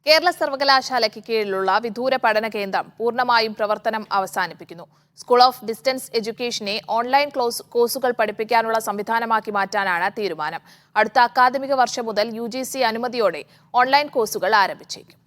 കേരള സർവകലാശാലയ്ക്ക് കീഴിലുള്ള വിദൂര പഠന കേന്ദ്രം പൂർണ്ണമായും പ്രവർത്തനം അവസാനിപ്പിക്കുന്നു. സ്കൂൾ ഓഫ് ഡിസ്റ്റൻസ് എഡ്യൂക്കേഷനെ ഓൺലൈൻ കോഴ്സുകൾ പഠിപ്പിക്കാനുള്ള സംവിധാനമാക്കി മാറ്റാനാണ് തീരുമാനം. അടുത്ത അക്കാദമിക വർഷം മുതൽ UGC അനുമതിയോടെ ഓൺലൈൻ കോഴ്സുകൾ ആരംഭിച്ചേക്കും.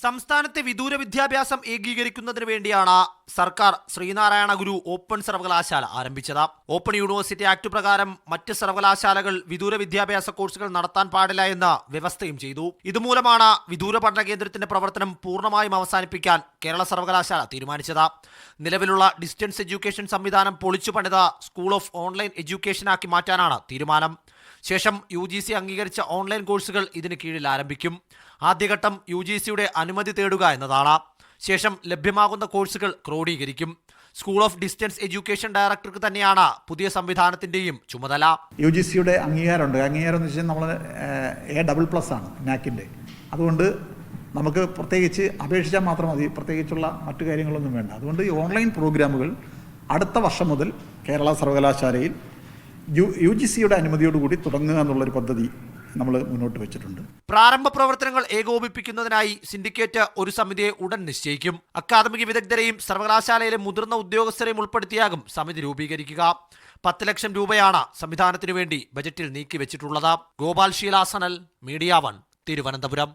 സംസ്ഥാനത്തെ വിദൂര വിദ്യാഭ്യാസം ഏകീകരിക്കുന്നതിന് വേണ്ടിയാണ് സർക്കാർ ശ്രീനാരായണ ഗുരു ഓപ്പൺ സർവകലാശാല ആരംഭിച്ചത്. ഓപ്പൺ യൂണിവേഴ്സിറ്റി ആക്ട് പ്രകാരം മറ്റ് സർവകലാശാലകൾ വിദൂര വിദ്യാഭ്യാസ കോഴ്സുകൾ നടത്താൻ പാടില്ല എന്ന് വ്യവസ്ഥയും ചെയ്തു. ഇതുമൂലമാണ് വിദൂര പഠന കേന്ദ്രത്തിന്റെ പ്രവർത്തനം പൂർണ്ണമായും അവസാനിപ്പിക്കാൻ കേരള സർവകലാശാല തീരുമാനിച്ചത്. നിലവിലുള്ള ഡിസ്റ്റൻസ് എഡ്യൂക്കേഷൻ സംവിധാനം പൊളിച്ചു പണിത സ്കൂൾ ഓഫ് ഓൺലൈൻ എഡ്യൂക്കേഷനാക്കി മാറ്റാനാണ് തീരുമാനം. ശേഷം UGC അംഗീകരിച്ച ഓൺലൈൻ കോഴ്സുകൾ ഇതിന് കീഴിൽ ആരംഭിക്കും. ആദ്യഘട്ടം UGCയുടെ അനുമതി തേടുക എന്നതാണ്. ശേഷം ലഭ്യമാകുന്ന കോഴ്സുകൾ ക്രോഡീകരിക്കും. സ്കൂൾ ഓഫ് ഡിസ്റ്റൻസ് എഡ്യൂക്കേഷൻ ഡയറക്ടർക്ക് തന്നെയാണ് പുതിയ സംവിധാനത്തിന്റെയും ചുമതല. UGCയുടെ അംഗീകാരമുണ്ട്. അംഗീകാരം എന്ന് വെച്ചാൽ നമ്മൾ A++ ആണ് നാക്കിൻ്റെ. അതുകൊണ്ട് നമുക്ക് പ്രത്യേകിച്ച് അപേക്ഷിച്ചാൽ മാത്രം മതി, പ്രത്യേകിച്ചുള്ള മറ്റു കാര്യങ്ങളൊന്നും വേണ്ട. അതുകൊണ്ട് ഈ ഓൺലൈൻ പ്രോഗ്രാമുകൾ അടുത്ത വർഷം മുതൽ കേരള സർവകലാശാലയിൽ UGCയുടെ അനുമതിയോടുകൂടി തുടങ്ങുക എന്നുള്ളൊരു പദ്ധതി നമ്മൾ മുന്നോട്ട് വെച്ചിട്ടുണ്ട്. പ്രാരംഭ പ്രവർത്തനങ്ങൾ ഏകോപിപ്പിക്കുന്നതിനായി സിൻഡിക്കേറ്റ് ഒരു സമിതിയെ ഉടൻ നിശ്ചയിക്കും. അക്കാദമിക വിദഗ്ധരെയും സർവകലാശാലയിലെ മുതിർന്ന ഉദ്യോഗസ്ഥരെയും ഉൾപ്പെടുത്തിയാകും സമിതി രൂപീകരിക്കുക. 10 ലക്ഷം രൂപയാണ് സംവിധാനത്തിനു വേണ്ടി ബജറ്റിൽ നീക്കിവെച്ചിട്ടുള്ളത്. ഗോപാൽ ശീലാസനൽ, മീഡിയ 1, തിരുവനന്തപുരം.